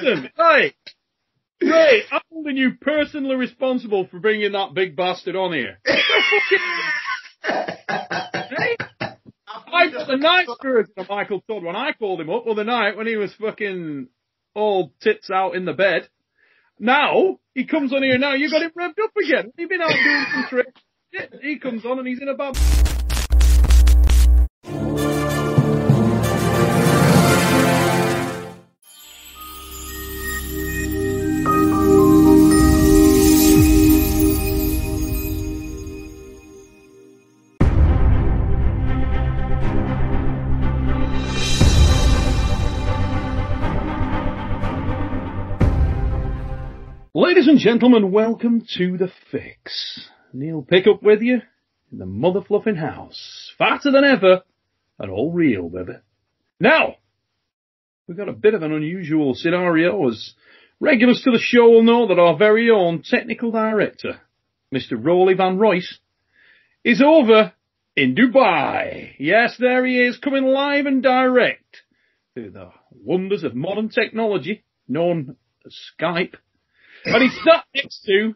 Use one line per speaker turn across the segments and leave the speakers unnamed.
listen, hey, Ray, I'm holding you personally responsible for bringing that big bastard on here. I got the nice version of Michael Todd when I called him up the other night when he was fucking all tits out in the bed. Now, he comes on here now, you got him revved up again. He's been out doing some tricks. He comes on and he's in a bad... Ladies and gentlemen, welcome to The Fix. Neil Pickup with you in the mother fluffing house. Fatter than ever and all real, baby. Now, we've got a bit of an unusual scenario, as regulars to the show will know that our very own technical director, Mr. Rolly Van Royce, is over in Dubai. Yes, there he is, coming live and direct through the wonders of modern technology known as Skype. And he's sat next to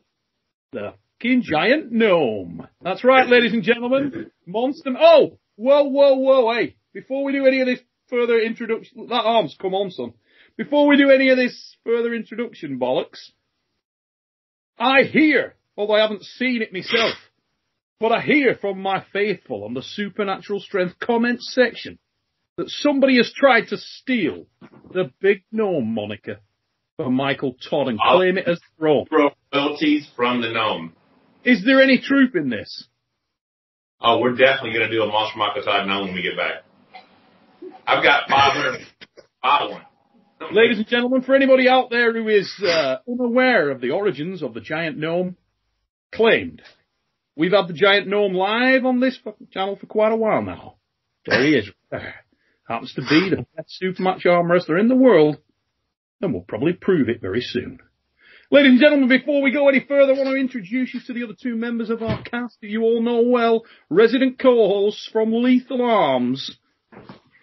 the fucking giant gnome. That's right, ladies and gentlemen. Monster. Oh, whoa, hey. Before we do any of this further introduction, that arm's come on, son. Before we do any of this further introduction bollocks, I hear, although I haven't seen it myself, but I hear from my faithful on the Supernatural Strength comments section that somebody has tried to steal the Big Gnome moniker from Michael Todd and claim it as pro.
Royalties from the gnome.
Is there any truth in this?
Oh, we're definitely going to do a Monster Michael Todd gnome when we get back. I've got 500 bottle one.
Ladies and gentlemen, for anybody out there who is unaware of the origins of the giant gnome, claimed. We've had the giant gnome live on this channel for quite a while now. There he is. Happens to be the best super match arm wrestler in the world. And we'll probably prove it very soon. Ladies and gentlemen, before we go any further, I want to introduce you to the other two members of our cast that you all know well, resident co-hosts from Lethal Arms.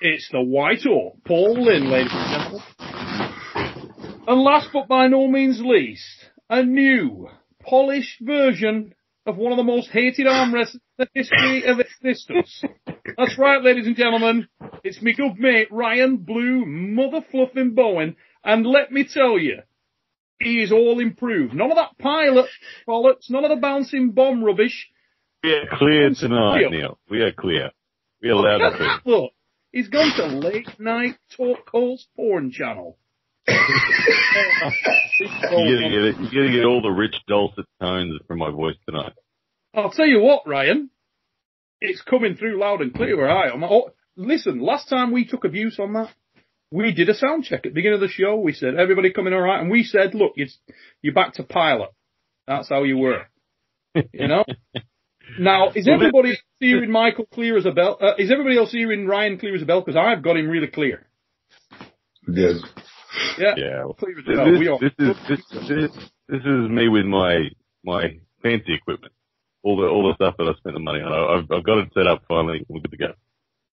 It's the White Oak, Paul Linn, ladies and gentlemen. And last but by no means least, a new, polished version of one of the most hated arm wrestlers in the history of existence. That's right, ladies and gentlemen. It's me good mate, Ryan Blue Mother Fluffin' Bowen. And let me tell you, he is all improved. None of that pilot bollocks, none of the bouncing bomb rubbish.
We are clear tonight, Neil. We are clear. We are allowed to clear.
Look, he's gone to late night talk calls porn channel.
You're going to get all the rich dulcet tones from my voice tonight.
I'll tell you what, Ryan. It's coming through loud and clear where I am. Oh, listen, last time we took abuse on that, we did a sound check at the beginning of the show. We said, everybody coming all right? And we said, look, you're back to pilot. That's how you were. You know? Now, is everybody else hearing Michael clear as a bell? Is everybody else hearing Ryan clear as a bell? Because I've got him really clear.
Yes.
Yeah. Clear as a bell.
This is me with my fancy equipment. All the stuff that I spent the money on. I've got it set up finally. We're good to go.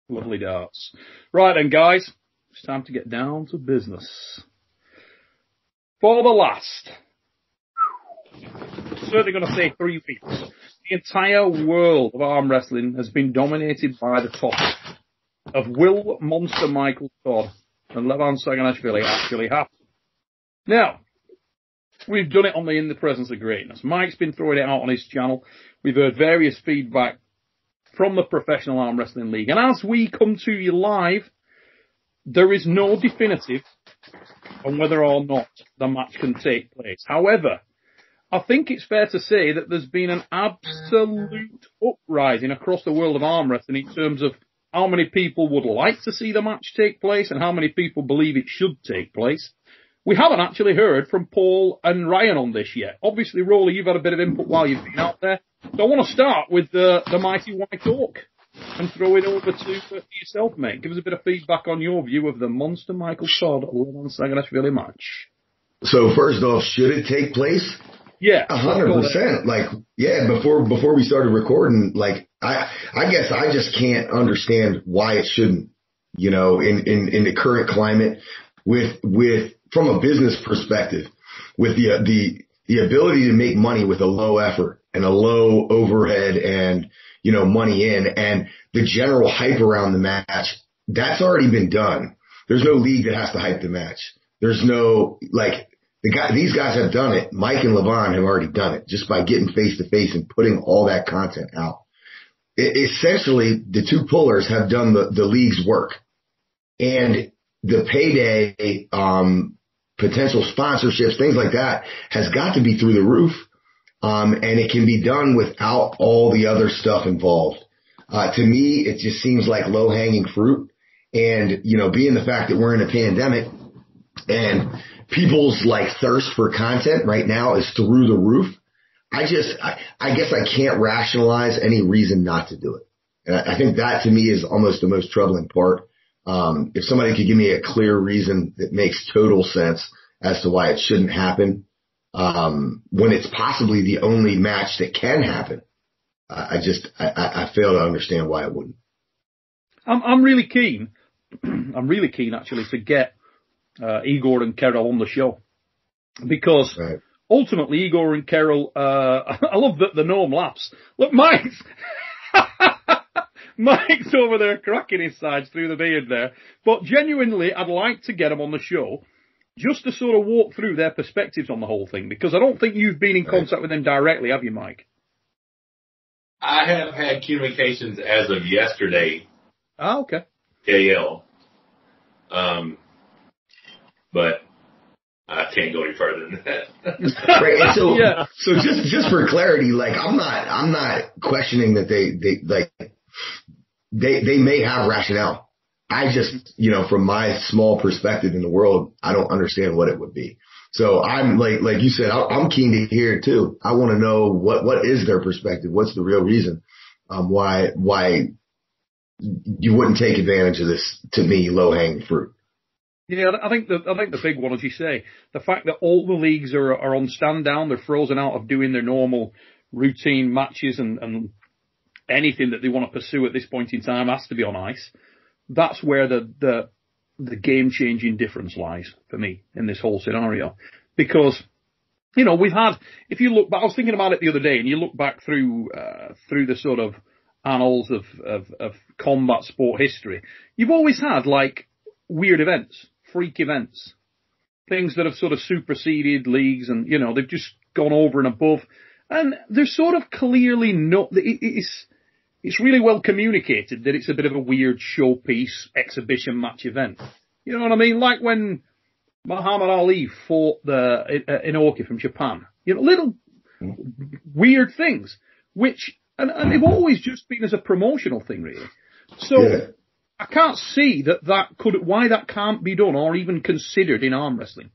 Lovely darts. Right then, guys. It's time to get down to business. For the last, certainly going to say 3 weeks, the entire world of arm wrestling has been dominated by the topic of will Monster Michael Todd and Levan Saganashvili actually happen. Now, we've done it on the In the Presence of Greatness. Mike's been throwing it out on his channel. We've heard various feedback from the Professional Arm Wrestling League. And as we come to you live, there is no definitive on whether or not the match can take place. However, I think it's fair to say that there's been an absolute uprising across the world of arm wrestling in terms of how many people would like to see the match take place and how many people believe it should take place. We haven't actually heard from Paul and Ryan on this yet. Obviously, Rolly, you've had a bit of input while you've been out there. So I want to start with the mighty White Oak and throw it over to yourself, mate. Give us a bit of feedback on your view of the Monster Michael Todd Levan Saganashvili match.
So first off, should it take place?
Yeah.
100%. Like, yeah, before we started recording, like, I guess I just can't understand why it shouldn't, you know, in the current climate. from a business perspective, with the ability to make money with a low effort and a low overhead and, money in, and the general hype around the match, that's already been done. There's no league that has to hype the match. There's no, these guys have done it. Mike and Levon have already done it just by getting face to face and putting all that content out. Essentially, the two pullers have done the league's work, and the payday, potential sponsorships, things like that has got to be through the roof. And it can be done without all the other stuff involved. To me, it just seems like low hanging fruit. And, being the fact that we're in a pandemic and people's thirst for content right now is through the roof, I guess I can't rationalize any reason not to do it. And I think that to me is almost the most troubling part. If somebody could give me a clear reason that makes total sense as to why it shouldn't happen, when it's possibly the only match that can happen, I fail to understand why it wouldn't.
I'm really keen. I'm really keen actually to get Igor and Carol on the show, because ultimately Igor and Carol, I love the gnome laughs. Look, Mike's over there cracking his sides through the beard there. But genuinely, I'd like to get them on the show just to sort of walk through their perspectives on the whole thing, because I don't think you've been in contact with them directly, have you, Mike?
I have had communications as of yesterday.
Oh, okay.
KL. But I can't go any further than that.
Right. And so just for clarity, I'm not questioning that they may have rationale. I just, from my small perspective in the world, I don't understand what it would be. So I'm like you said, I'm keen to hear it too. I want to know what is their perspective? What's the real reason? Why you wouldn't take advantage of this, to me, low hanging fruit.
Yeah, I think the big one, as you say, the fact that all the leagues are on stand down, they're frozen out of doing their normal routine matches and anything that they want to pursue at this point in time has to be on ice. That's where the game-changing difference lies for me in this whole scenario. Because, we've had, if you look back, I was thinking about it the other day, and you look back through the sort of annals of combat sport history, you've always had, weird events, freak events, things that have sort of superseded leagues and, they've just gone over and above. And there's sort of clearly it's really well communicated that it's a bit of a weird showpiece exhibition match event. You know what I mean? Like when Muhammad Ali fought the Inoki from Japan. Little weird things, which, and they've always just been as a promotional thing, really. So I can't see why that can't be done or even considered in arm wrestling.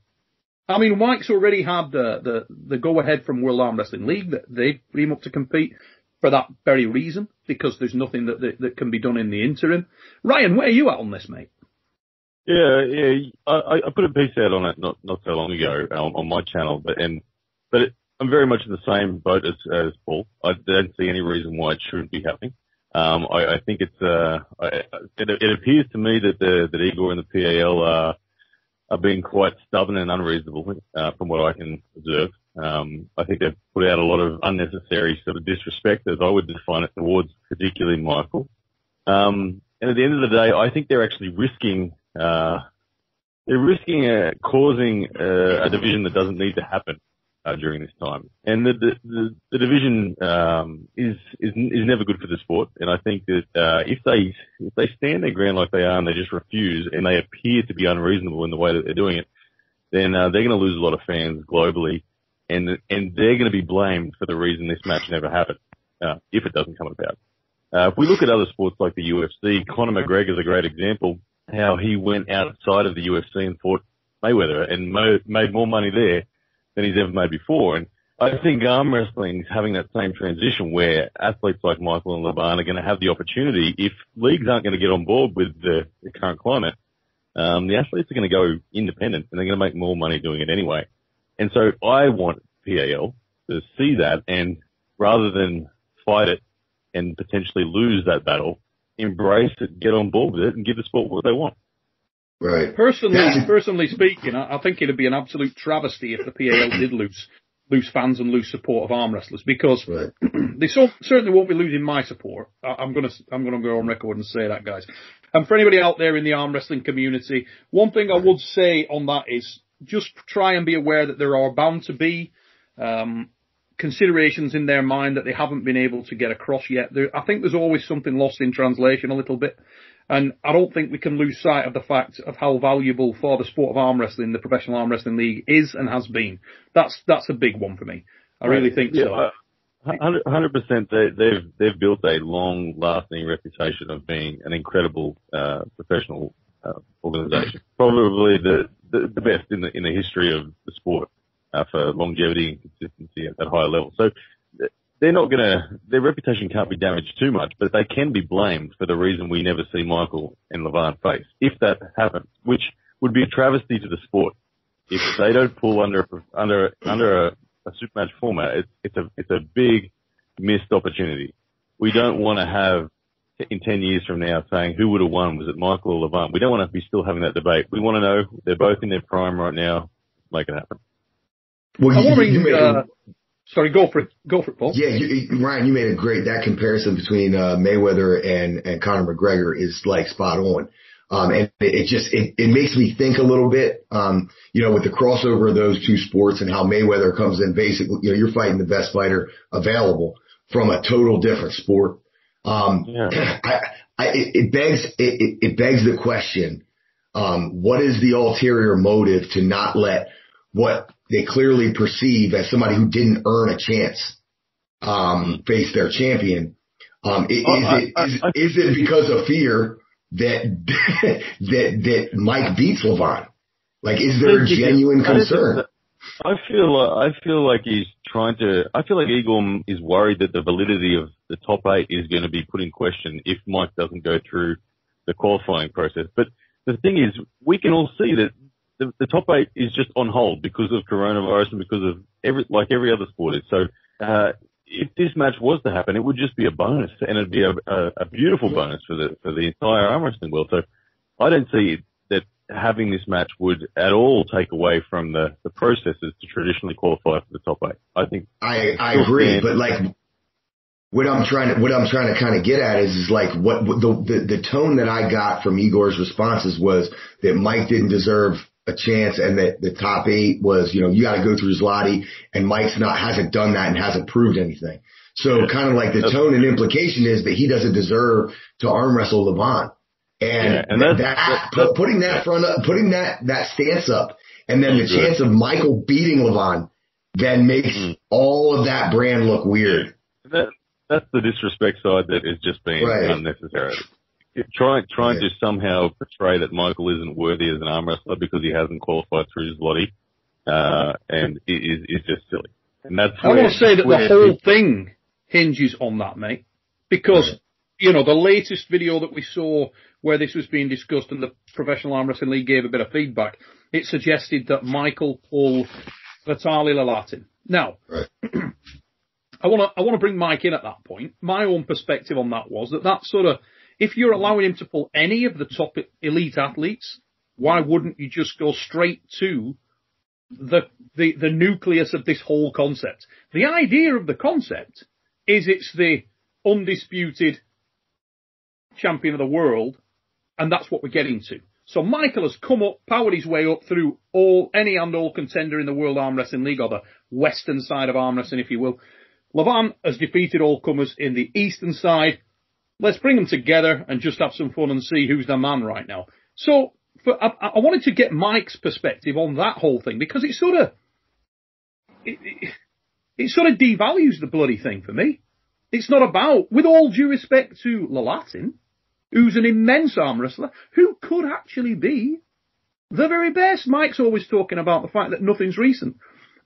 I mean, Mike's already had the go-ahead from World Arm Wrestling League that they bring him up to compete for that very reason, because there's nothing that can be done in the interim. Ryan, where are you at on this, mate?
Yeah. I put a piece out on it not so long ago on my channel, but I'm very much in the same boat as Paul. I don't see any reason why it shouldn't be happening. I think it appears to me that Igor and the PAL are being quite stubborn and unreasonable, from what I can observe. I think they've put out a lot of unnecessary sort of disrespect, as I would define it, towards particularly Michael. And at the end of the day, I think they're actually risking causing a division that doesn't need to happen during this time. And the division is never good for the sport. And I think that if they stand their ground like they are and they just refuse and they appear to be unreasonable in the way that they're doing it, then they're going to lose a lot of fans globally, and they're going to be blamed for the reason this match never happened if it doesn't come about. If we look at other sports like the UFC, Conor McGregor is a great example. How he went outside of the UFC and fought Mayweather and made more money there than he's ever made before. And I think arm wrestling is having that same transition where athletes like Michael and Levon are going to have the opportunity, if leagues aren't going to get on board with the current climate, the athletes are going to go independent and they're going to make more money doing it anyway. And so I want PAL to see that, and rather than fight it and potentially lose that battle, embrace it, get on board with it, and give the sport what they want.
Right.
Personally speaking, I think it'd be an absolute travesty if the PAL did lose fans and lose support of arm wrestlers, because they certainly won't be losing my support. I'm gonna go on record and say that, guys. And for anybody out there in the arm wrestling community, one thing I would say on that is just try and be aware that there are bound to be considerations in their mind that they haven't been able to get across yet. I think there's always something lost in translation a little bit. And I don't think we can lose sight of the fact of how valuable for the sport of arm wrestling the Professional Arm Wrestling League is and has been. That's a big one for me. I really think so.
100%. They've built a long-lasting reputation of being an incredible professional organisation. Probably the best in the history of the sport for longevity and consistency at that higher level. So their reputation can't be damaged too much, but they can be blamed for the reason we never see Michael and Levan face. If that happens, which would be a travesty to the sport. If they don't pull under a super match format, it's a big missed opportunity. We don't want to have in 10 years from now saying who would have won, was it Michael or Levan? We don't want to be still having that debate. We want to know they're both in their prime right now. Make it happen.
Well, sorry, go for it, Paul.
Yeah, Ryan, you made that comparison between Mayweather and Conor McGregor is like spot on. And it makes me think a little bit, with the crossover of those two sports and how Mayweather comes in basically, you're fighting the best fighter available from a total different sport. It begs the question, what is the ulterior motive to not let what they clearly perceive as somebody who didn't earn a chance, face their champion? Is it because of fear that Mike beats Levan? Like, is there a genuine concern?
I feel like he's trying to. I feel like Igor is worried that the validity of the top 8 is going to be put in question if Mike doesn't go through the qualifying process. But the thing is, we can all see that the top 8 is just on hold because of coronavirus and because of every other sport is. So, if this match was to happen, it would just be a bonus, and it'd be a beautiful bonus for the entire arm wrestling world. So I don't see that having this match would at all take away from the processes to traditionally qualify for the top 8. I think
I agree, but like what I'm trying to kind of get at is like what the tone that I got from Igor's responses was that Mike didn't deserve a chance, and that the top 8 was, you got to go through Zloty, and Mike's hasn't done that and hasn't proved anything. So kind of like the tone and implication is that he doesn't deserve to arm wrestle Levan. And putting that stance up, and then the chance of Michael beating Levan then makes all of that brand look weird.
That's the disrespect side that is just being unnecessary. Trying to somehow portray that Michael isn't worthy as an arm wrestler because he hasn't qualified through Zloty, and it is just silly. And that's
I want to say that the whole thing hinges on that, mate, because the latest video that we saw where this was being discussed and the Professional Arm Wrestling League gave a bit of feedback, it suggested that Michael pulled Vitaly Lalatin. Now, I want to bring Mike in at that point. My own perspective on that was that sort of, if you're allowing him to pull any of the top elite athletes, why wouldn't you just go straight to the nucleus of this whole concept? The idea of the concept is it's the undisputed champion of the world, and that's what we're getting to. So Michael has come up, powered his way up through any and all contender in the World Arm Wrestling League, or the western side of arm wrestling, if you will. Levan has defeated all comers in the eastern side. Let's bring them together and just have some fun and see who's the man right now. So I wanted to get Mike's perspective on that whole thing, because it sort of devalues the bloody thing for me. It's not about, with all due respect to Lalatin, who's an immense arm wrestler, who could actually be the very best. Mike's always talking about the fact that nothing's recent.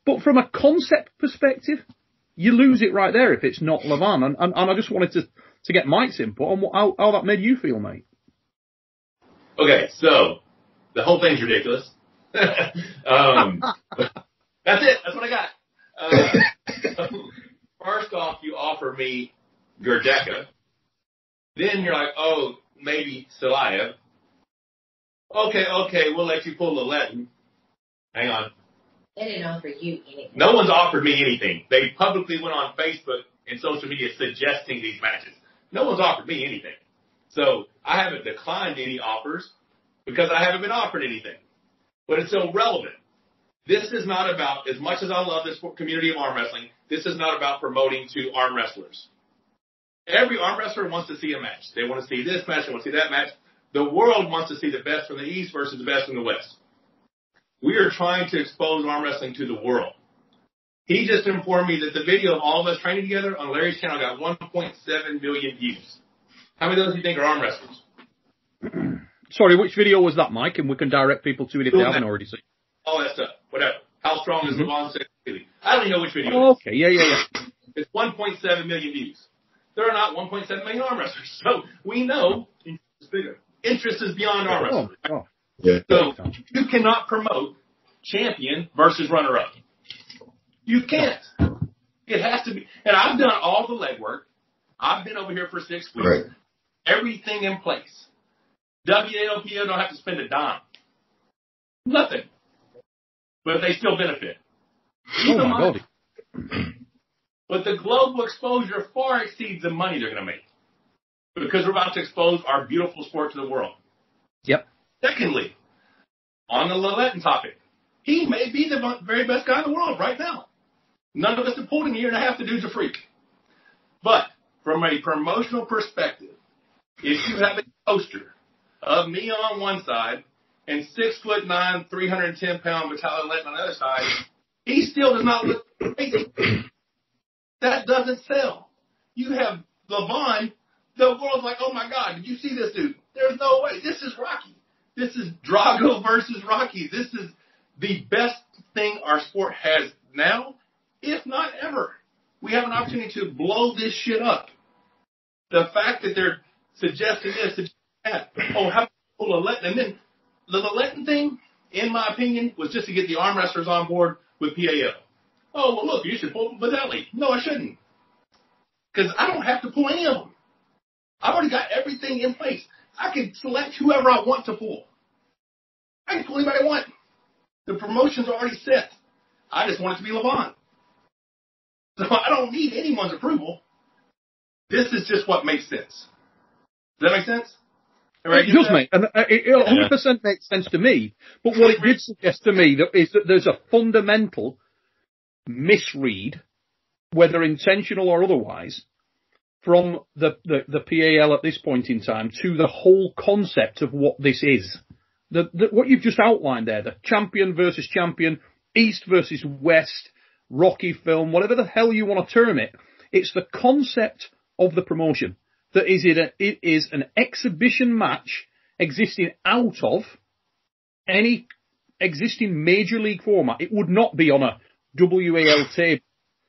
But from a concept perspective, you lose it right there if it's not Levan. And I just wanted to get Mike's input on how that made you feel, mate.
Okay, so the whole thing's ridiculous. That's it. That's what I got. First off, you offer me Gerdeka. Then you're like, oh, maybe Silayev. Okay, we'll let you pull the Latin. Hang on.
They didn't offer you anything.
No one's offered me anything. They publicly went on Facebook and social media suggesting these matches. No one's offered me anything. So I haven't declined any offers because I haven't been offered anything. But it's irrelevant. This is not about, as much as I love this community of arm wrestling, this is not about promoting to arm wrestlers. Every arm wrestler wants to see a match. They want to see this match. They want to see that match. The world wants to see the best from the East versus the best from the West. We are trying to expose arm wrestling to the world. He just informed me that the video of all of us training together on Larry's channel got 1.7 million views. How many of those do you think are arm wrestlers?
Sorry, which video was that, Mike? And we can direct people to it if they haven't already seen.
All that stuff. Whatever. How strong is LeVon sexually? I don't even know which video it is.
Okay, yeah.
It's 1.7 million views. There are not 1.7 million arm wrestlers. So we know interest is bigger. Interest is beyond arm wrestling.
Oh. Yeah.
So you cannot promote champion versus runner-up. You can't. It has to be. And I've done all the legwork. I've been over here for 6 weeks.
Right.
Everything in place. WALPO don't have to spend a dime. Nothing. But they still benefit.
Oh, my God.
But the global exposure far exceeds the money they're going to make. Because we're about to expose our beautiful sport to the world.
Yep.
Secondly, on the Latin topic, he may be the very best guy in the world right now. None of us have pulled him a year and a half. The dude's a freak. But from a promotional perspective, if you have a poster of me on one side and 6'9", 310-pound Vitaly Latin on the other side, he still does not look crazy. That doesn't sell. You have LeVon, the world's like, oh my God, did you see this dude? There's no way. This is Rocky. This is Drago versus Rocky. This is the best thing our sport has now, if not ever. We have an opportunity to blow this shit up. The fact that they're suggesting this, suggesting that, oh, how pull a Latin? And then the Latin thing, in my opinion, was just to get the arm wrestlers on board with PAL. Oh, well, look, you should pull Vitaly. No, I shouldn't. Because I don't have to pull any of them. I've already got everything in place. I can select whoever I want to pull. I can pull anybody I want. The promotion's already set. I just want it to be LeVon. So I don't need anyone's approval. This is just what makes sense. Does that make sense?
It does, mate. And it 100% makes sense to me. But what it did suggest to me is that there's a fundamental misread, whether intentional or otherwise, from the PAL at this point in time to the whole concept of what this is. What you've just outlined there, the champion versus champion, East versus West, Rocky film, whatever the hell you want to term it, it's the concept of the promotion. That it is an exhibition match existing out of any existing major league format. It would not be on a WAL table.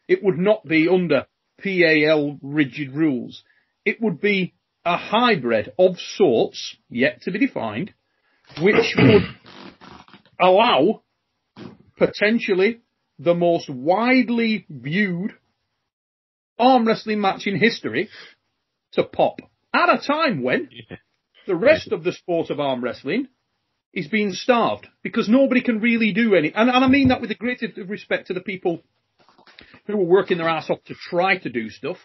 It would not be under PAL rigid rules. It would be a hybrid of sorts, yet to be defined, which would allow potentially the most widely viewed arm wrestling match in history to pop at a time when the rest of the sport of arm wrestling is being starved because nobody can really do any. And I mean that with the greatest respect to the people who are working their ass off to try to do stuff.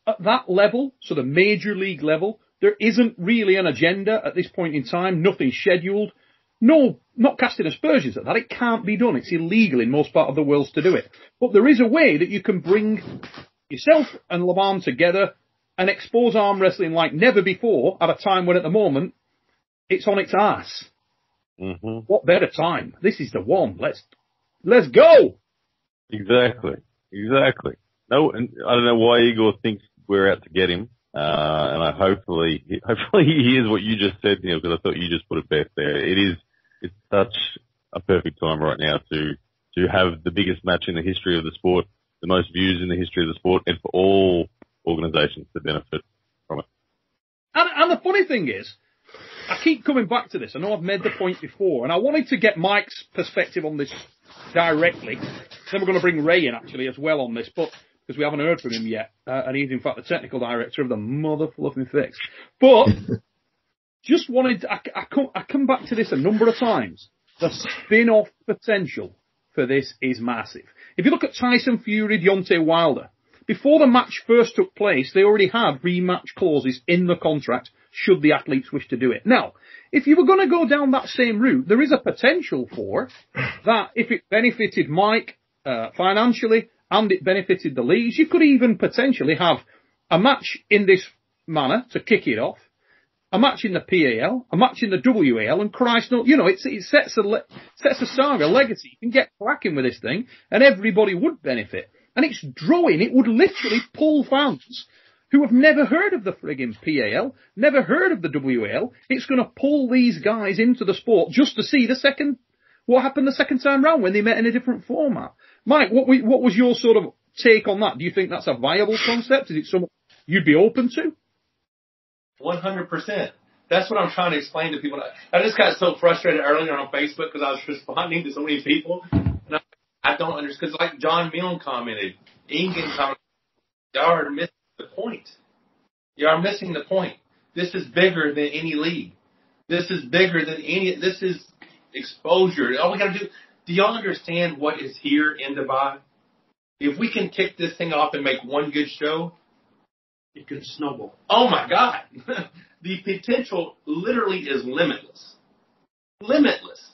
At that level, so the major league level, there isn't really an agenda at this point in time, nothing scheduled. No, not casting aspersions at that. It can't be done. It's illegal in most part of the world to do it. But there is a way that you can bring yourself and LeVon together and expose arm wrestling like never before at a time when at the moment it's on its ass. Mm-hmm. What better time? This is the one. Let's go.
Exactly. No, and I don't know why Igor thinks we're out to get him. And I hopefully he hears what you just said, Neil, because I thought you just put it best there. It's such a perfect time right now to have the biggest match in the history of the sport, the most views in the history of the sport, and for all organisations to benefit from it.
And the funny thing is, I keep coming back to this. I know I've made the point before, and I wanted to get Mike's perspective on this directly. Then we're going to bring Ray in, actually, as well on this, but because we haven't heard from him yet, and he's, in fact, the technical director of the mother fluffing fix. But just wanted, I come back to this a number of times. The spin-off potential for this is massive. If you look at Tyson Fury, Deontay Wilder, before the match first took place, they already had rematch clauses in the contract should the athletes wish to do it. Now, if you were going to go down that same route, there is a potential for that if it benefited Mike financially and it benefited the leagues, you could even potentially have a match in this manner to kick it off, a match in the PAL, a match in the WAL, and Christ knows, it sets a saga, legacy. You can get cracking with this thing, and everybody would benefit. And it's drawing, it would literally pull fans who have never heard of the friggin' PAL, never heard of the WAL. It's going to pull these guys into the sport just to see what happened the second time round when they met in a different format. Mike, what was your sort of take on that? Do you think that's a viable concept? Is it something you'd be open to?
100%. That's what I'm trying to explain to people. I just got so frustrated earlier on Facebook because I was responding to so many people. And I don't understand. Because like John Milne commented, Ingen commented, y'all are missing the point. You are missing the point. This is bigger than any league. This is bigger than this is exposure. All we got to do y'all understand what is here in Dubai? If we can kick this thing off and make one good show,
it can snowball.
Oh my God. The potential literally is limitless. Limitless.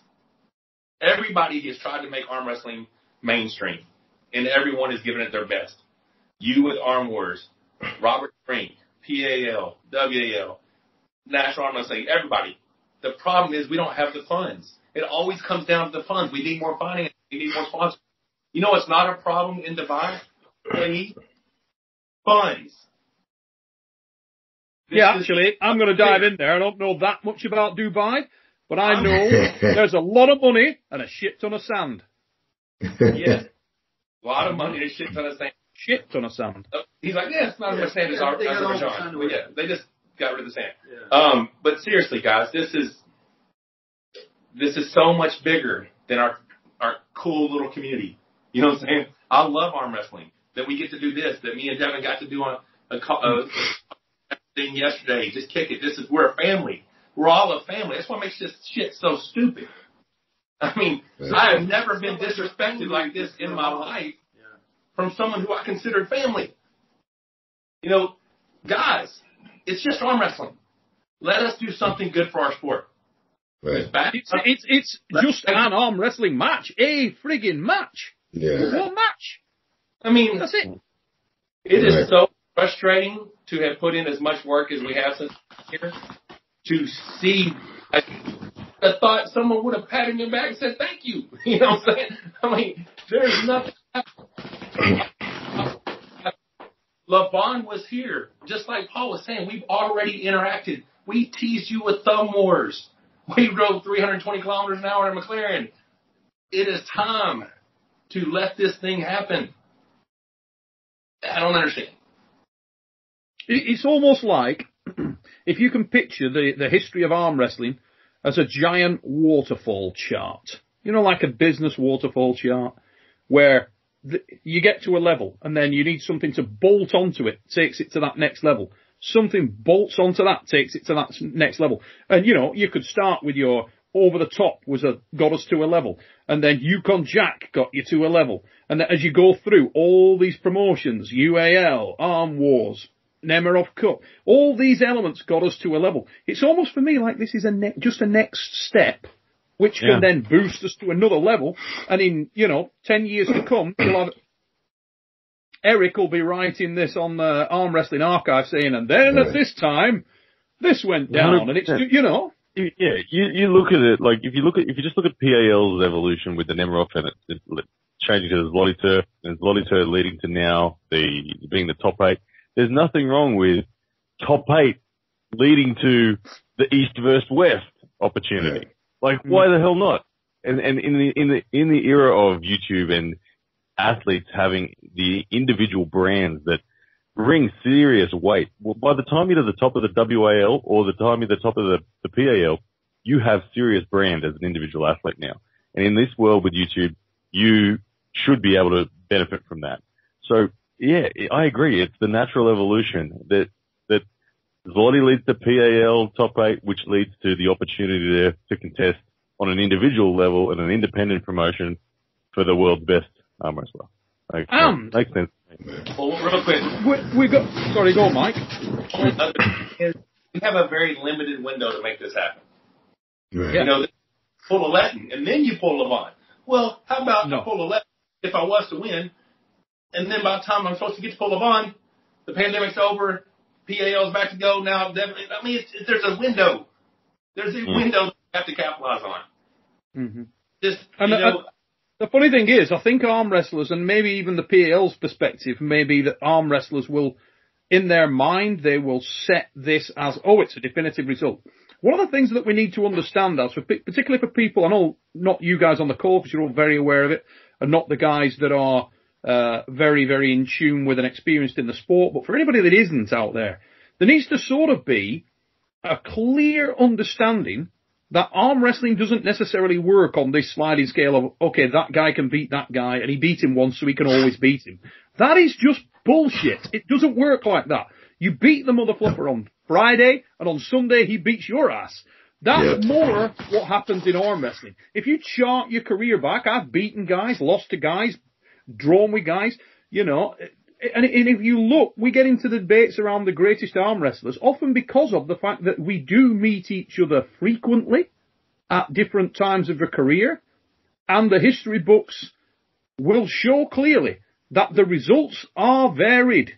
Everybody has tried to make arm wrestling mainstream, and everyone is giving it their best. You with Arm Wars, Robert Spring, PAL, WAL, National Arm Wrestling, everybody. The problem is we don't have the funds. It always comes down to the funds. We need more finance. We need more sponsors. You know what's not a problem in Dubai? Funds.
Actually, I'm going to dive in there. I don't know that much about Dubai, but I know there's a lot of money and a shit ton of sand.
Yes. A lot of money and a shit ton of sand.
Shit ton of sand.
He's like, it's not as much sand as Azerbaijan. But yeah, they just got rid of the sand. Yeah. But seriously, guys, this is so much bigger than our cool little community. You know what I'm saying? I love arm wrestling. That we get to do this. That me and Devin got to do on a thing yesterday. Just kick it. We're a family. We're all a family. That's what makes this shit so stupid. I mean, I have never been disrespected like this in my life from someone who I considered family. You know, guys, it's just arm wrestling. Let us do something good for our sport.
Right.
It's just an arm wrestling match. A friggin' match.
Yeah.
One match.
I mean,
that's it.
It is so frustrating to have put in as much work as we have since here to see. I thought someone would have patted me back and said thank you. You know what I'm saying? I mean, there's nothing. LeVon was here. Just like Paul was saying, we've already interacted. We teased you with thumb wars. We drove 320 kilometers an hour in a McLaren. It is time to let this thing happen. I don't understand.
It's almost like, if you can picture the history of arm wrestling as a giant waterfall chart. You know, like a business waterfall chart, where you get to a level, and then you need something to bolt onto it, takes it to that next level. Something bolts onto that, takes it to that next level. And, you could start with your over the top got us to a level. And then Yukon Jack got you to a level. And then as you go through all these promotions, UAL, Arm Wars, Nemiroff Cup, all these elements got us to a level. It's almost for me like this is just a next step, which can then boost us to another level. And in, 10 years to come, you'll have Eric will be writing this on the Arm Wrestling Archive saying, and then at this time, this went down. 100%. And it's,
Yeah, you look at it, like, if you just look at PAL's evolution with the Nemiroff and it changing to the Zloty Turf, and Zloty Turf leading to now being the top 8, there's nothing wrong with top 8 leading to the East versus West opportunity. Like, why the hell not? And in the era of YouTube and athletes having the individual brands that bring serious weight, well, by the time you're to the top of the WAL or the time you're at the top of the PAL, you have serious brand as an individual athlete now. And in this world with YouTube, you should be able to benefit from that. So, yeah, I agree. It's the natural evolution that Zloty leads to PAL top 8, which leads to the opportunity there to contest on an individual level in an independent promotion for the world's best arm wrestler. Makes sense.
Well, real quick.
Sorry, go on, Mike.
We have a very limited window to make this happen.
Right.
You know, pull a Latin, and then you pull Levon. Well, how about I pull a Latin if I was to win, and then by the time I'm supposed to get to pull Levon, the pandemic's over, PAL's back to go now. I mean, there's a window. There's a window that you have to capitalize on.
Mm-hmm.
Just,
the funny thing is, I think arm wrestlers, and maybe even the PAL's perspective, maybe that arm wrestlers will, in their mind, they will set this as, it's a definitive result. One of the things that we need to understand, particularly for people, I know not you guys on the call because you're all very aware of it, and not the guys that are very, very in tune with and experienced in the sport, but for anybody that isn't out there needs to sort of be a clear understanding that arm wrestling doesn't necessarily work on this sliding scale of, okay, that guy can beat that guy, and he beat him once, so he can always beat him. That is just bullshit. It doesn't work like that. You beat the mother fluffer on Friday, and on Sunday he beats your ass. That's more what happens in arm wrestling. If you chart your career back, I've beaten guys, lost to guys, drawn with guys, and if you look, we get into the debates around the greatest arm wrestlers, often because of the fact that we do meet each other frequently at different times of a career, and the history books will show clearly that the results are varied.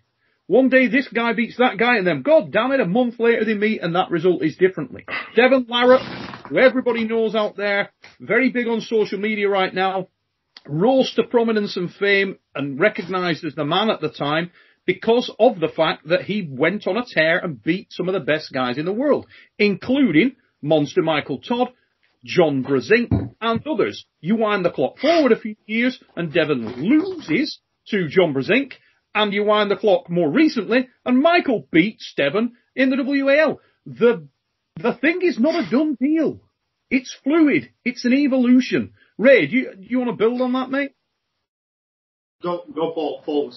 One day this guy beats that guy, and then, God damn it, a month later they meet, and that result is differently. Devon Larratt, who everybody knows out there, very big on social media right now, rose to prominence and fame and recognised as the man at the time because of the fact that he went on a tear and beat some of the best guys in the world, including Monster Michael Todd, John Brzenk, and others. You wind the clock forward a few years and Devon loses to John Brzenk, and you wind the clock more recently and Michael beats Devon in the WAL. The thing is not a done deal. It's fluid. It's an evolution. Ray, do you want to build on that, mate?
Go, Paul.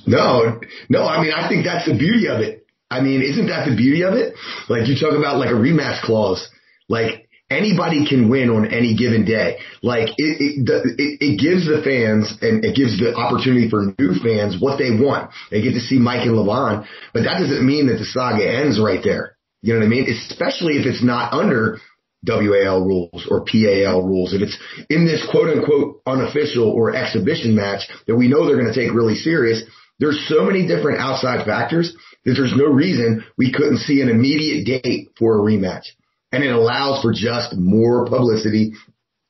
No. I mean, I think that's the beauty of it. I mean, isn't that the beauty of it? Like, you talk about like a rematch clause. Like, anybody can win on any given day. Like, it gives the fans and it gives the opportunity for new fans what they want. They get to see Mike and Levon, but that doesn't mean that the saga ends right there. You know what I mean? Especially if it's not under WAL rules or PAL rules. If it's in this quote unquote unofficial or exhibition match that we know they're going to take really serious, there's so many different outside factors that there's no reason we couldn't see an immediate date for a rematch. And it allows for just more publicity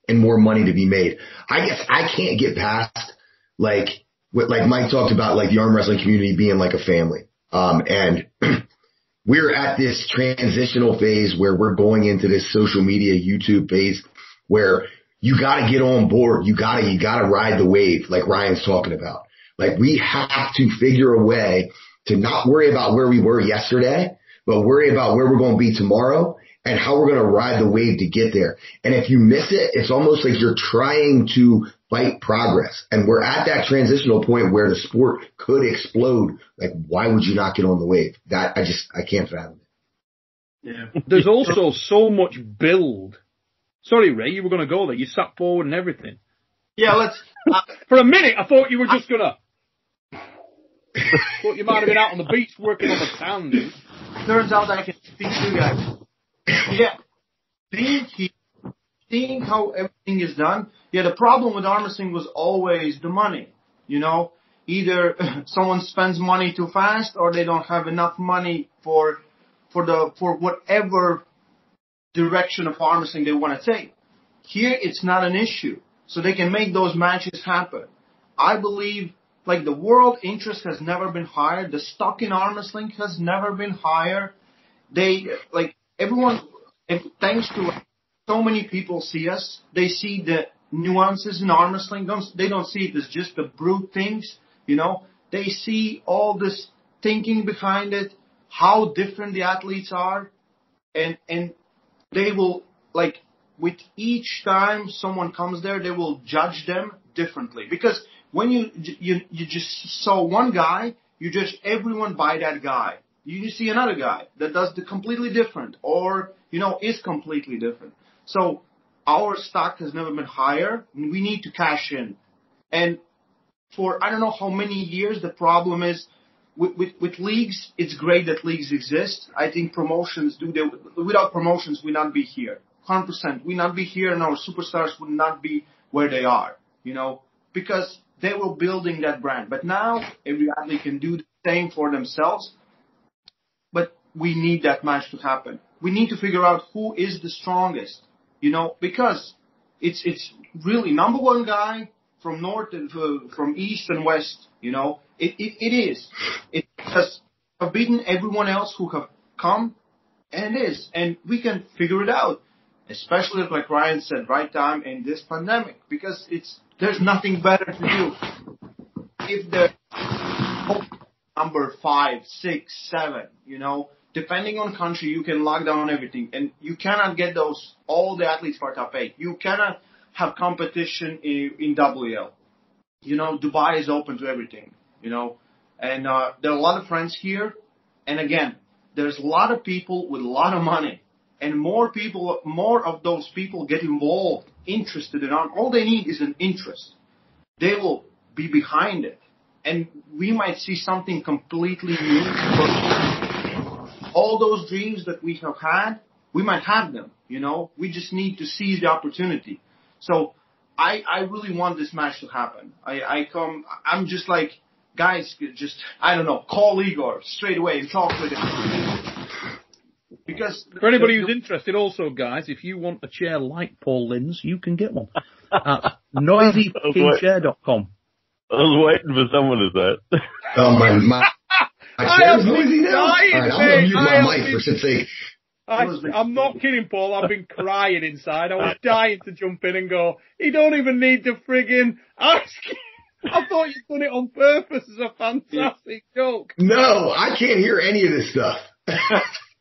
and more money to be made. I guess I can't get past like what Mike talked about, like the arm wrestling community being like a family. And we're at this transitional phase where we're going into this social media YouTube phase where you got to get on board. You got to ride the wave like Ryan's talking about. Like, we have to figure a way to not worry about where we were yesterday, but worry about where we're going to be tomorrow and how we're going to ride the wave to get there. And if you miss it, it's almost like you're trying to fight progress. And we're at that transitional point where the sport could explode. Like, why would you not get on the wave? That I can't fathom it.
Yeah.
There's also so much build. Sorry, Ray, you were going to go there. You sat forward and everything.
Yeah, let's.
For a minute, I thought you were just going to. Thought you might have been out on the beach working on the sand.
Turns out I can speak to you guys. Yeah. Being here, seeing how everything is done. Yeah, the problem with arm wrestling was always the money. You know, either someone spends money too fast or they don't have enough money for whatever direction of arm wrestling they want to take. Here, it's not an issue. So they can make those matches happen. I believe, like, the world interest has never been higher. The stock in arm wrestling has never been higher. Everyone, thanks to so many people see us, they see the nuances in arm wrestling. They don't see it as just the brute things, you know. They see all this thinking behind it, how different the athletes are, and they will, like, with each time someone comes there, they will judge them differently. Because when you just saw one guy, you judge everyone by that guy. you see another guy that does the completely different or, is completely different. So our stock has never been higher. We need to cash in. And for I don't know how many years, the problem is with leagues, it's great that leagues exist. I think promotions without promotions, we not be here. 100%. We not be here and our superstars would not be where they are, because they were building that brand. But now every athlete can do the same for themselves. But we need that match to happen. We need to figure out who is the strongest, because it's really number one guy from north and from east and west, it is. It has beaten everyone else who have come, and it is. And we can figure it out, especially like Ryan said, right time in this pandemic, because there's nothing better to do. If the number 5, 6, 7, depending on country, you can lock down everything, and you cannot get all the athletes for top 8. You cannot have competition in WL. Dubai is open to everything, and there are a lot of friends here. And again, there's a lot of people with a lot of money, and more of those people get involved, interested in arm. All they need is an interest. They will be behind it, and we might see something completely new. All those dreams that we have had, we might have them, We just need to seize the opportunity. So I really want this match to happen. I'm just like, guys, I don't know, call Igor straight away and talk with him. Because
for anybody who's interested also, guys, if you want a chair like Paul Linn's, you can get one at noisychair.com.
I was waiting for someone to say it.
Oh, my chair's noisy now? All right, I'm going to mute my mic for shit's sake.
I'm not kidding, Paul. I've been crying inside. I was dying to jump in and go, he don't even need to friggin' ask. I thought you'd done it on purpose as a fantastic joke.
No, I can't hear any of this stuff.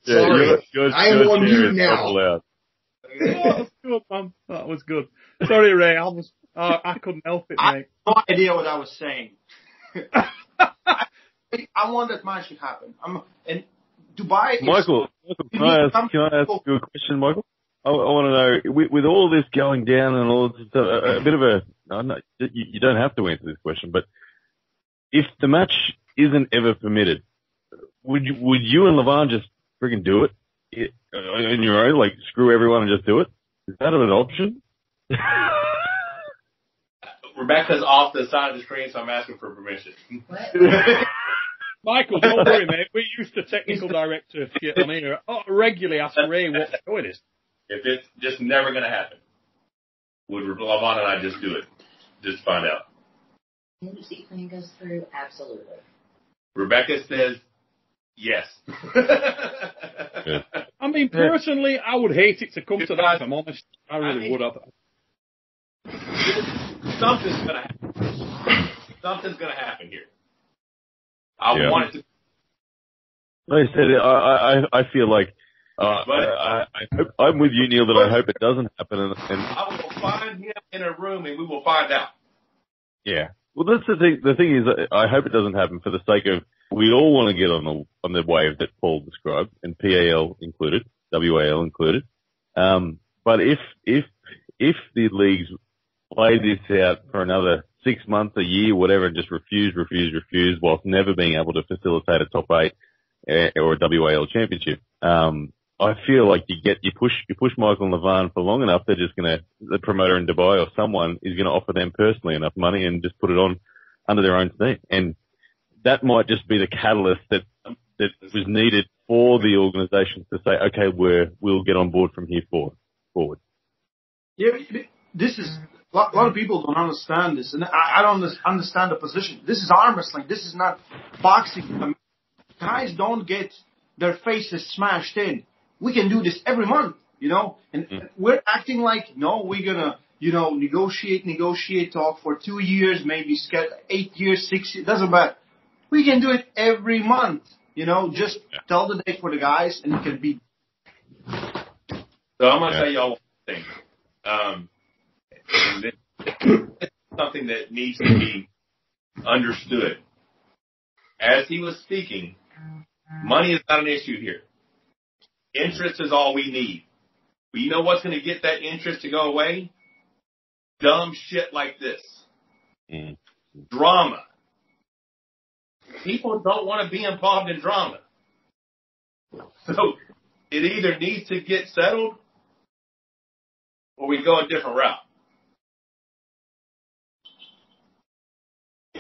Sorry.
I am on mute now.
That was good, man. That was good. Sorry, Ray. I couldn't help it, mate.
I have no idea what I was saying. I want that match to happen. And Dubai.
Michael, can I ask you a question, Michael? I want to know, with all this going down and all this stuff, a bit of you don't have to answer this question, but if the match isn't ever permitted, would you and Levan just friggin' do it on your own, like screw everyone and just do it? Is that an option?
Rebecca's off the side of the screen, so I'm asking for permission.
What?
Michael, don't worry, mate. We're used to technical director shit on here. Regularly ask Ray what show it is.
If it's just never going to happen, would Levan and I just do it? Just find out.
Industry plan goes through, absolutely.
Rebecca says yes.
I mean, personally, I would hate it to come to that, if I'm honest. I really would.
Something's going to happen. Something's going to happen here. I want it to.
Like I said, I feel like I'm with you, Neil, that I hope it doesn't happen. And
I will find him in a room and we will find out.
Yeah. Well, that's the thing. The thing is, I hope it doesn't happen for the sake of we all want to get on the wave that Paul described, and PAL included, WAL included. But if the leagues play this out for another 6 months, a year, whatever, and just refuse, whilst never being able to facilitate a top 8 or a WAL championship, I feel like you push Michael and Levan for long enough, they're just the promoter in Dubai or someone is gonna offer them personally enough money and just put it on under their own steam. And that might just be the catalyst that was needed for the organizations to say, okay, we'll get on board from here forward.
Yeah, this is. A lot of people don't understand this, and I don't understand the position. This is arm wrestling. This is not boxing. I mean, guys don't get their faces smashed in. We can do this every month, and we're acting like, no, we're going to, negotiate, talk for 2 years, maybe 8 years, 6 years, doesn't matter. We can do it every month, just tell the date for the guys, and it can be.
So I'm going to tell y'all one thing. And this is something that needs to be understood. As he was speaking, Money is not an issue here. Interest is all we need. But you know what's going to get that interest to go away? Dumb shit like this. Drama. People don't want to be involved in drama. So it either needs to get settled or we go a different route.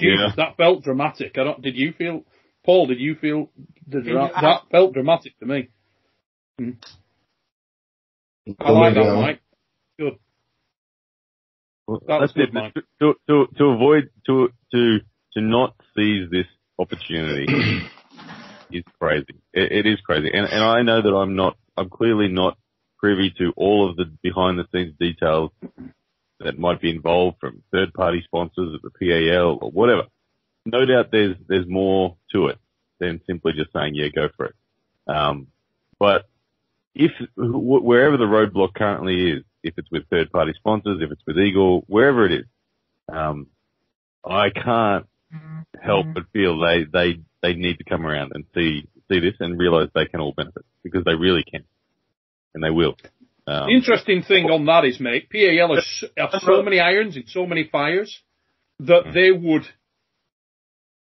Yeah. That felt dramatic. Did you feel, Paul, that felt dramatic to me. I like that, Mike. Good.
Well,
that was good, Mike.
To avoid, to not seize this opportunity is crazy. It is crazy. And I know that I'm clearly not privy to all of the behind the scenes details that might be involved from third party sponsors at the PAL or whatever. No doubt there's more to it than simply just saying, yeah, go for it. But wherever the roadblock currently is, if it's with third party sponsors, if it's with Eagle, wherever it is, I can't help but feel they need to come around and see this and realize they can all benefit, because they really can. And they will.
The interesting thing on that is, mate, PAL have so many irons in so many fires that they would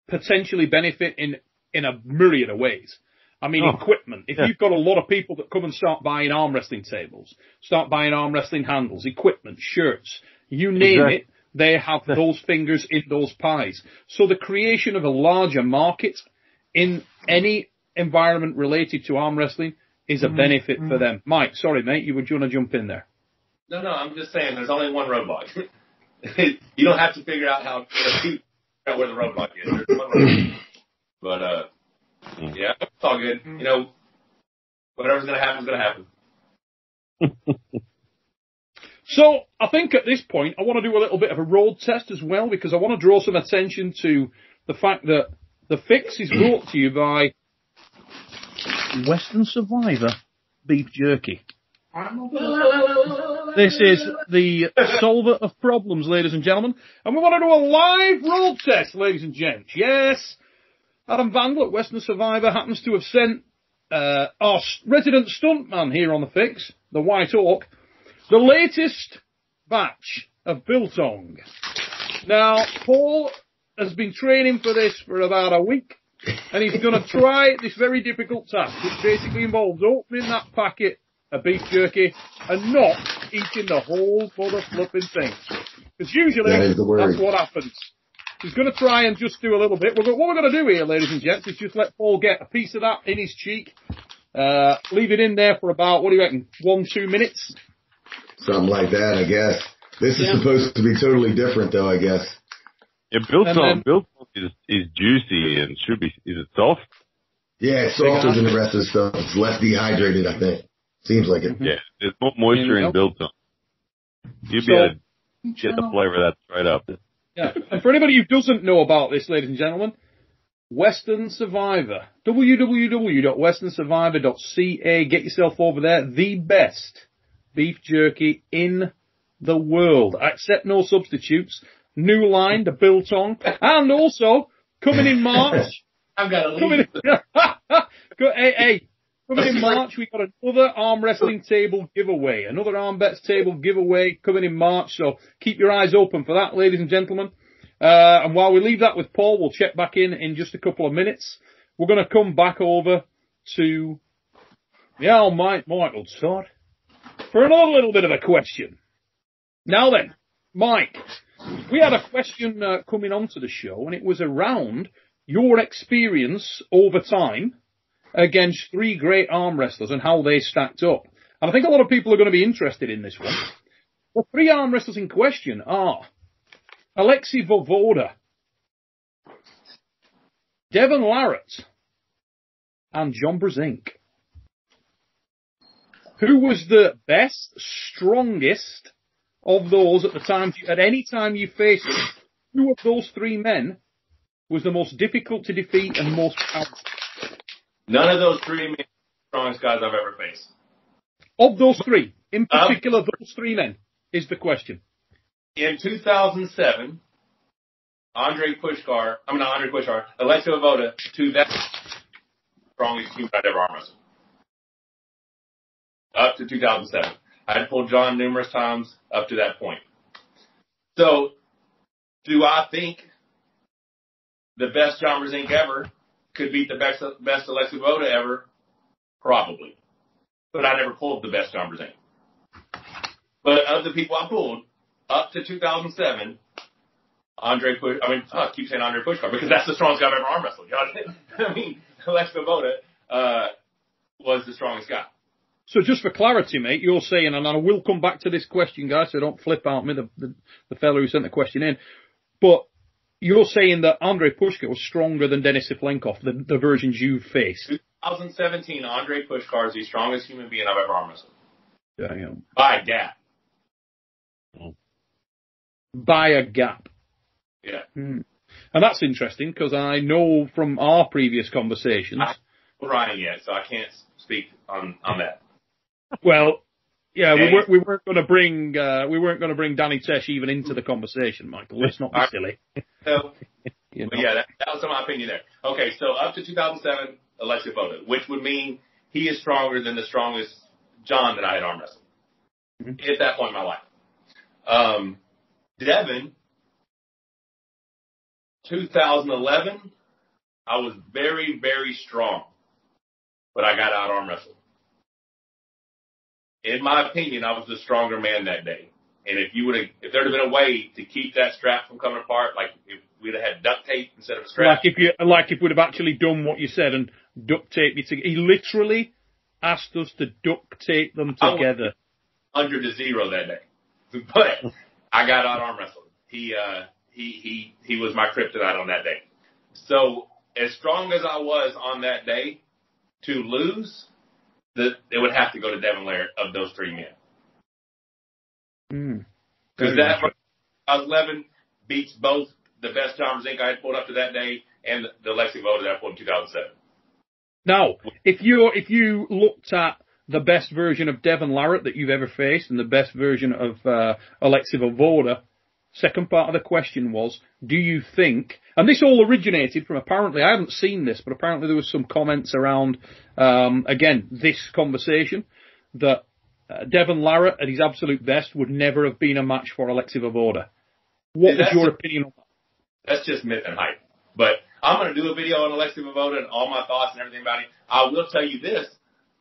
potentially benefit in a myriad of ways. I mean, equipment. If you've got a lot of people that come and start buying arm wrestling tables, start buying arm wrestling handles, equipment, shirts, you name it, they have those fingers in those pies. So the creation of a larger market in any environment related to arm wrestling is a benefit for them. Mike, sorry, mate, you want to jump in there?
No, I'm just saying there's only one roadblock. You don't have to figure out where the roadblock is. There's one roadblock. But, yeah, it's all good. You know, whatever's going to happen is going to happen.
So, I think at this point, I want to do a little bit of a road test as well, because I want to draw some attention to the fact that the fix is brought to you by Western Survivor Beef Jerky. This is the solver of problems, ladies and gentlemen. And we want to do a live road test, ladies and gents. Yes, Adam Vandal at Western Survivor happens to have sent our resident stuntman here on the fix, the White Hawk, the latest batch of biltong. Now, Paul has been training for this for about a week, and he's going to try this very difficult task, which basically involves opening that packet of beef jerky and not eating the whole mother fluffing thing. Because usually that's what happens. He's going to try and just do a little bit. What we're going to do here, ladies and gents, is just let Paul get a piece of that in his cheek, leave it in there for about, what do you reckon, 1-2 minutes?
Something like that, I guess. This is supposed to be totally different, though, I guess.
Yeah, biltong is juicy and should be. Is it soft?
Yeah, it's softer than the rest of the stuff. It's less dehydrated, I think. Seems like it.
Yeah, there's more moisture in biltong. You'd be able to get the flavor of that straight up.
Yeah, and for anybody who doesn't know about this, ladies and gentlemen, Western Survivor, www.westernsurvivor.ca. Get yourself over there. The best beef jerky in the world. Accept no substitutes. New line, the biltong, and also coming in March.
I've got to leave.
Coming in March, we've got another arm wrestling table giveaway, another arm bets table giveaway coming in March. So keep your eyes open for that, ladies and gentlemen. And while we leave that with Paul, we'll check back in just a couple of minutes. We're going to come back over to the Michael Todd for another little bit of a question. Now then, Mike, we had a question coming onto the show, and it was around your experience over time against three great arm wrestlers and how they stacked up. And I think a lot of people are going to be interested in this one. The three arm wrestlers in question are Alexei Vovoda, Devon Larratt, and John Brzenk. Who was the best, strongest of those at the time? At any time you faced them, who of those three men was the most difficult to defeat and most powerful?
None of those three men are the strongest guys I've ever faced.
Of those three, in particular, those three men, is the question.
In 2007, Alexei Vovoda, to that strongest human I'd ever arm wrestled. Up to 2007. I had pulled John numerous times up to that point. So, do I think the best John Brzezinski ever could beat the best Alexei Voda ever? Probably. But I never pulled the best John Brzezinski. But of the people I pulled, up to 2007, I keep saying Andre Pushkar because that's the strongest guy I've ever arm wrestled. You know? I mean, Alexei Voda was the strongest guy.
So just for clarity, mate, you're saying, and I will come back to this question, guys, so don't flip out me, the fellow who sent the question in, but you're saying that Andre Pushkar was stronger than Denis Siflenkov, the versions you've faced.
2017, Andre Pushkar is the strongest human being I've ever arm wrestled.
Damn.
By a gap.
By a gap.
Yeah.
And that's interesting, because I know from our previous conversations...
I haven't Ryan yet, so I can't speak on that.
Well, yeah, we weren't going to bring Danny Tesh even into the conversation, Michael. Let's not be silly.
So, yeah, that was my opinion there. Okay, so up to 2007, Alexei Voda, which would mean he is stronger than the strongest John that I had arm wrestled at that point in my life. Devin, 2011, I was very, very strong, but I got out arm wrestled. In my opinion, I was the stronger man that day. And if there'd have been a way to keep that strap from coming apart, like if we'd have had duct tape instead of a strap.
Like if we'd have actually done what you said and duct taped you together. He literally asked us to duct tape them together.
100-0 that day. But I got out arm wrestled. He was my kryptonite on that day. So as strong as I was on that day, to lose, it would have to go to Devin Laird of those three men. Because that 2011 beats both the best John Brzezinski I had pulled up to that day and the Alexei Voda that I pulled in 2007.
Now, if you looked at the best version of Devin Larratt that you've ever faced and the best version of Alexei Voda, second part of the question was, do you think, and this all originated from apparently, I haven't seen this, but apparently there was some comments around, again, this conversation, that Devin Larratt at his absolute best would never have been a match for Alexei Voda. What was your opinion on that?
That's just myth and hype. But I'm going to do a video on Alexei Voda and all my thoughts and everything about it. I will tell you this.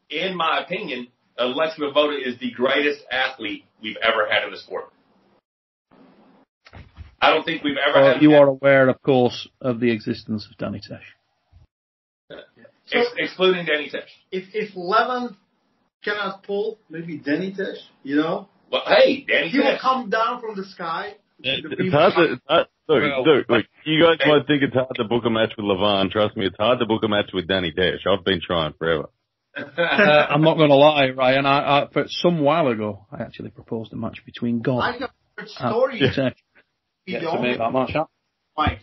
In my opinion, Alexei Voda is the greatest athlete we've ever had in the sport. I don't think we've ever had...
You are aware, of course, of the existence of Danny Tesh.
Excluding Danny Tesh.
If Levin cannot pull, maybe Danny Tesh, you know?
Well, hey, Danny Tesh.
He will come down from the sky.
It's hard to... Look, you guys might think it's hard to book a match with Levin. Trust me, it's hard to book a match with Danny Tesh. I've been trying forever.
I'm not going to lie, Ryan. I some while ago, I actually proposed a match between God
I have heard stories.
Tesh. Get to make that match up.
Mike.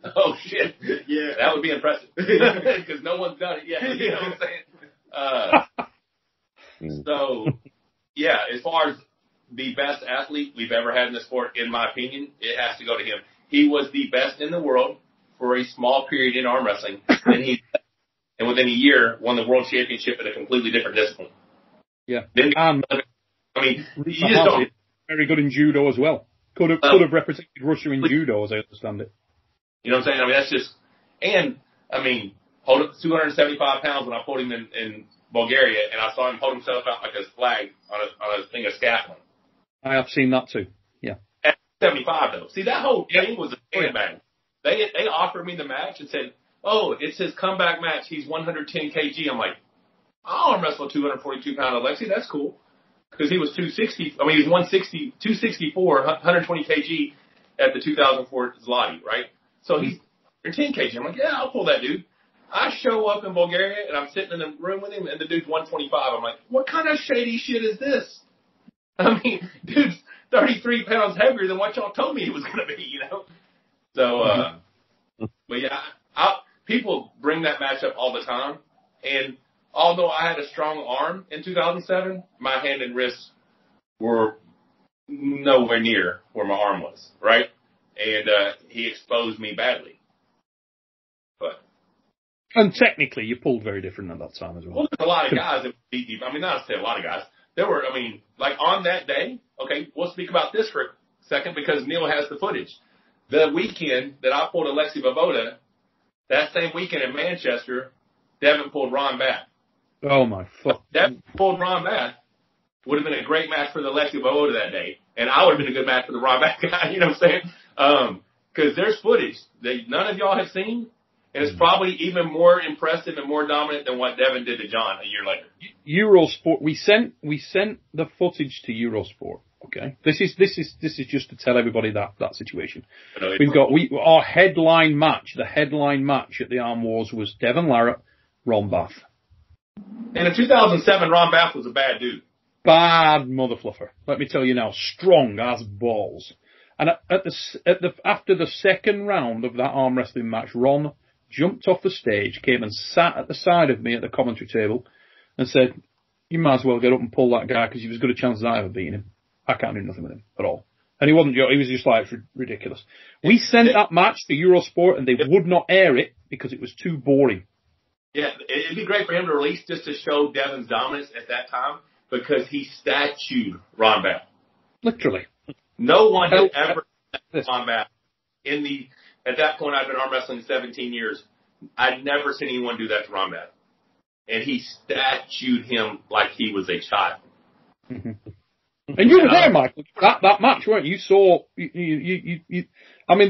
Oh, shit.
Yeah.
That would be impressive. Because no one's done it yet. You know what I'm saying? So, yeah, as far as the best athlete we've ever had in the sport, in my opinion, it has to go to him. He was the best in the world for a small period in arm wrestling. And within a year, won the world championship in a completely different discipline.
Yeah.
I mean, you just don't...
Very good in judo as well. Could have represented Russia in judo, as I understand it.
You know what I'm saying? I mean, that's just... And, I mean, hold up 275 pounds when I pulled him in Bulgaria, and I saw him hold himself out like a flag on a thing of scaffolding.
I have seen that too, yeah.
At 75, though. See, that whole thing was a sandbag. They offered me the match and said, oh, it's his comeback match. He's 110 kg. I'm like, I'll arm wrestle a 242-pound Alexei. That's cool. Because he was 260. I mean, he was 160, 264, 120 kg at the 2004 Zloty, right? So he's 10 kg. I'm like, yeah, I'll pull that dude. I show up in Bulgaria, and I'm sitting in the room with him, and the dude's 125. I'm like, what kind of shady shit is this? I mean, dude's 33 pounds heavier than what y'all told me he was going to be, you know? So, but yeah, people bring that match up all the time. And although I had a strong arm in 2007, my hand and wrists were nowhere near where my arm was, right? And he exposed me badly. But
And technically, you pulled very different at that time as well.
Well, there's a lot of guys that beat you. I mean, not to say a lot of guys. There were, I mean, like on that day, okay, we'll speak about this for a second because Neil has the footage. The weekend that I pulled Alexi Vovoda, that same weekend in Manchester, Devin pulled Ron Bath.
Oh, my fuck.
Devin pulled Ron Bath. Would have been a great match for the Alexi Vovoda that day. And I would have been a good match for the Ron Bath guy, you know what I'm saying? Because there's footage that none of y'all have seen. And it's probably even more impressive and more dominant than what Devin did to John a year later.
Eurosport. We sent the footage to Eurosport. Okay, this is just to tell everybody that situation. We've got our headline match. The headline match at the Arm Wars was Devin Larratt, Ron Bath.
And in 2007, Ron Bath was a bad dude.
Bad mother fluffer. Let me tell you now, strong as balls. And after the second round of that arm wrestling match, Ron jumped off the stage, came and sat at the side of me at the commentary table and said, "You might as well get up and pull that guy because you've as good a chance as I ever beating him. I can't do nothing with him at all." And he was just like, it's ridiculous. We sent that match to Eurosport and they would not air it because it was too boring.
Yeah, it'd be great for him to release just to show Devin's dominance at that time because he statued Ron Bath.
Literally.
No one had ever seen Ron Bath. At that point, I'd been arm wrestling 17 years. I'd never seen anyone do that to Ron Bath. And he statued him like he was a child.
Mm-hmm. And you were there, Michael. That match, weren't you? You saw. You I mean,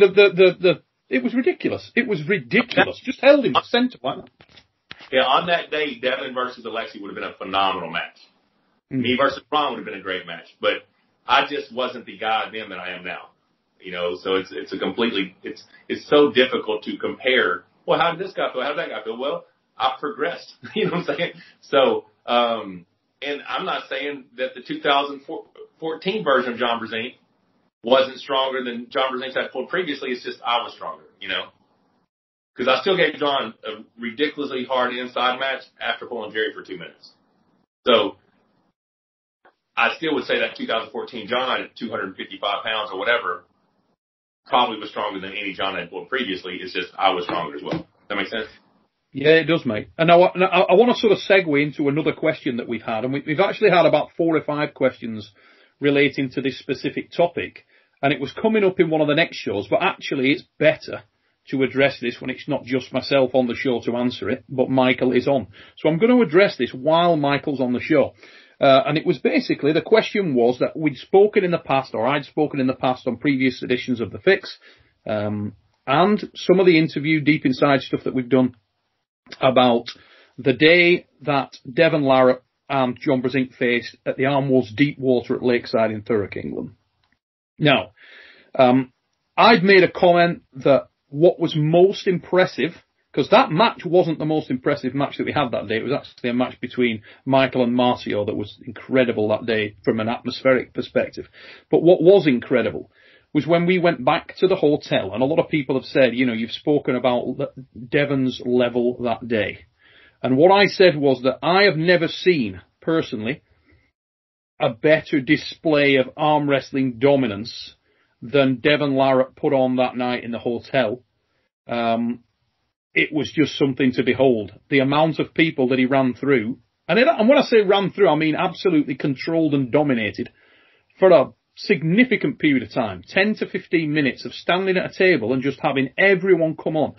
it was ridiculous. It was ridiculous. Just held him center like that.
Yeah, on that day, Devin versus Alexi would have been a phenomenal match. Mm-hmm. Me versus Ron would have been a great match. But I just wasn't the guy then that I am now. You know, so it's so difficult to compare. Well, how did this guy feel? How did that guy feel? Well, I progressed. You know what I'm saying? So, and I'm not saying that the 2014 version of John Brzezinski wasn't stronger than John Brzezinski had pulled previously. It's just I was stronger, you know? Because I still gave John a ridiculously hard inside match after pulling Jerry for 2 minutes. So I still would say that 2014 John at 255 pounds or whatever probably was stronger than any John had pulled previously. It's just I was stronger as well. Does that make sense?
Yeah, it does, mate. And I want to sort of segue into another question that we've had. And we've actually had about 4 or 5 questions relating to this specific topic. And it was coming up in one of the next shows. But actually, it's better to address this when it's not just myself on the show to answer it, but Michael is on. So I'm going to address this while Michael's on the show. And it was basically, the question was that we'd spoken in the past, or I'd spoken in the past on previous editions of The Fix, and some of the interview, deep inside stuff that we've done about the day that Devin Larratt and John Brzezinski faced at the Arm Wars Deep Water at Lakeside in Thurrock, England. Now, I'd made a comment that what was most impressive, because that match wasn't the most impressive match that we had that day. It was actually a match between Michael and Marcio that was incredible that day from an atmospheric perspective. But what was incredible was when we went back to the hotel, and a lot of people have said, you know, you've spoken about Devin's level that day. And what I said was that I have never seen, personally, a better display of arm wrestling dominance than Devin Larratt put on that night in the hotel. It was just something to behold. The amount of people that he ran through, and when I say ran through, I mean absolutely controlled and dominated for a significant period of time, 10 to 15 minutes of standing at a table and just having everyone come on.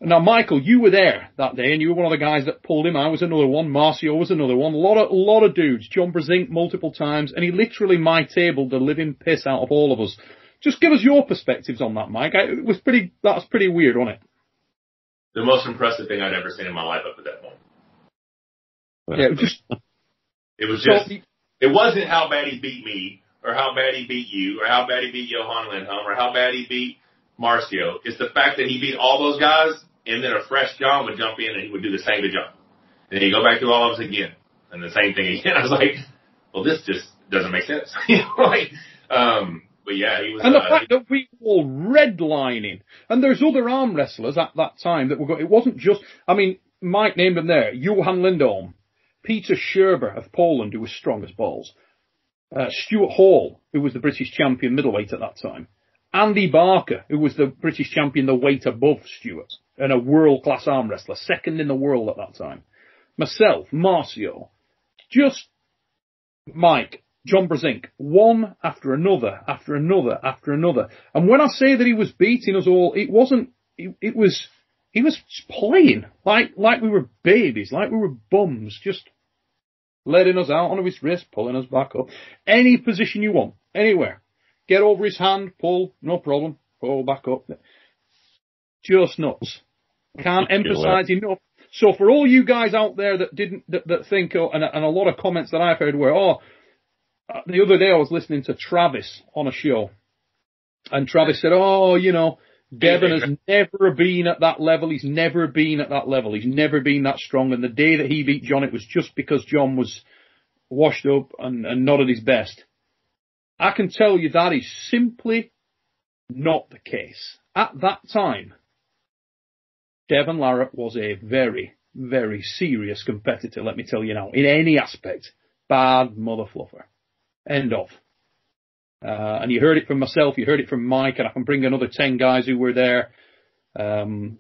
Now, Michael, you were there that day, and you were one of the guys that pulled him. I was another one. Marcio was another one. A lot of dudes. John Brzezinski multiple times, and he literally my-tabled the living piss out of all of us. Just give us your perspectives on that, Mike. That was pretty weird, wasn't it?
The most impressive thing I'd ever seen in my life up at that point.
Yeah,
it wasn't how bad he beat me, or how bad he beat you, or how bad he beat Johan Lindholm, or how bad he beat Marcio. It's the fact that he beat all those guys, and then a fresh John would jump in and he would do the same to John. And then he'd go back to all of us again, and the same thing again. I was like, well, this just doesn't make sense. But yeah, he was.
And the fact that we were all redlining, and there's other arm wrestlers at that time that were going. It wasn't just. I mean, Mike named them there: Johan Lindholm, Peter Scherber of Poland, who was strong as balls, Stuart Hall, who was the British champion middleweight at that time, Andy Barker, who was the British champion the weight above Stuart, and a world-class arm wrestler, second in the world at that time. Myself, Marcio, just Mike, John Brezink, one after another, after another, after another. And when I say that he was beating us all, it wasn't, he was playing like we were babies, like we were bums, just letting us out on his wrist, pulling us back up. Any position you want, anywhere. Get over his hand, pull, no problem, pull back up. Just nuts. Can't emphasize enough. So for all you guys out there that think, and a lot of comments that I've heard were, the other day I was listening to Travis on a show, and Travis said, Devon has never been at that level. He's never been at that level. He's never been that strong. And the day that he beat John, it was just because John was washed up and not at his best. I can tell you that is simply not the case. At that time, Devon Larratt was a very, very serious competitor, let me tell you now, in any aspect. Bad mother fluffer. End of. And you heard it from myself, you heard it from Mike, and I can bring another 10 guys who were there. Man.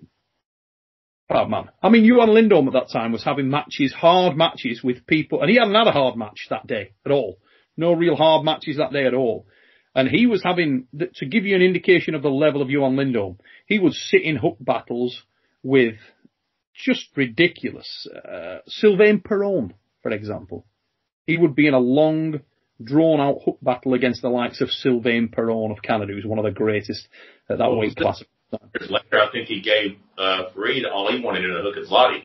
I mean, Johan Lindholm at that time was having matches, hard matches with people, and he hadn't had a hard match that day at all. No real hard matches that day at all. And he was having, to give you an indication of the level of Johan Lindholm, he would sit in hook battles with just ridiculous. Sylvain Perron, for example. He would be in a long, drawn-out hook battle against the likes of Sylvain Perron of Canada, who's one of the greatest at that weight class.
Years later, I think he gave Reed all he wanted in a hook at Zloty.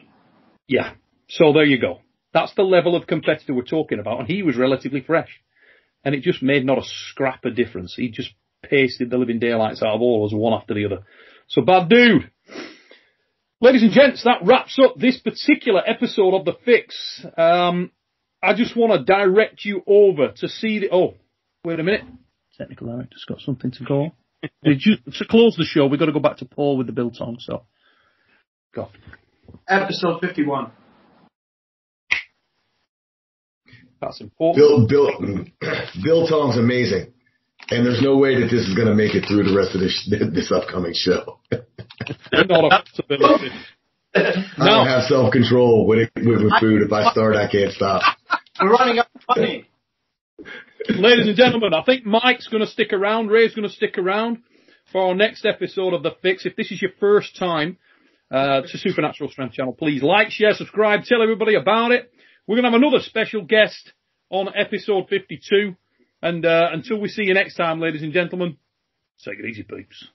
Yeah. So there you go. That's the level of competitor we're talking about, and he was relatively fresh. And it just made not a scrap of difference. He just pasted the living daylights out of all of us, one after the other. So bad dude. Ladies and gents, that wraps up this particular episode of The Fix. I just want to direct you over to see the... Oh, wait a minute. Technical director's got something to go on. To close the show, we've got to go back to Paul with the biltong, so... Go.
Episode 51.
That's important.
Biltong's amazing. And there's no way that this is going to make it through the rest of this upcoming show.
Not a possibility.
I don't have self-control with food. If I start, I can't stop.
We're running out of money.
Ladies and gentlemen, I think Mike's going to stick around. Ray's going to stick around for our next episode of The Fix. If this is your first time to Supernatural Strength Channel, please like, share, subscribe, tell everybody about it. We're going to have another special guest on episode 52. And until we see you next time, ladies and gentlemen, take it easy, peeps.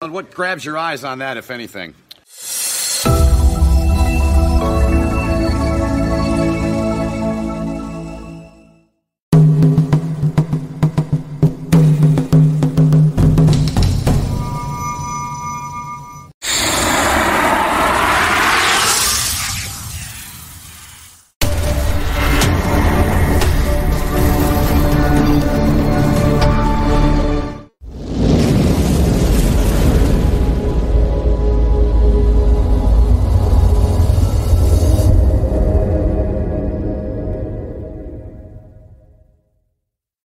What grabs your eyes on that, if anything?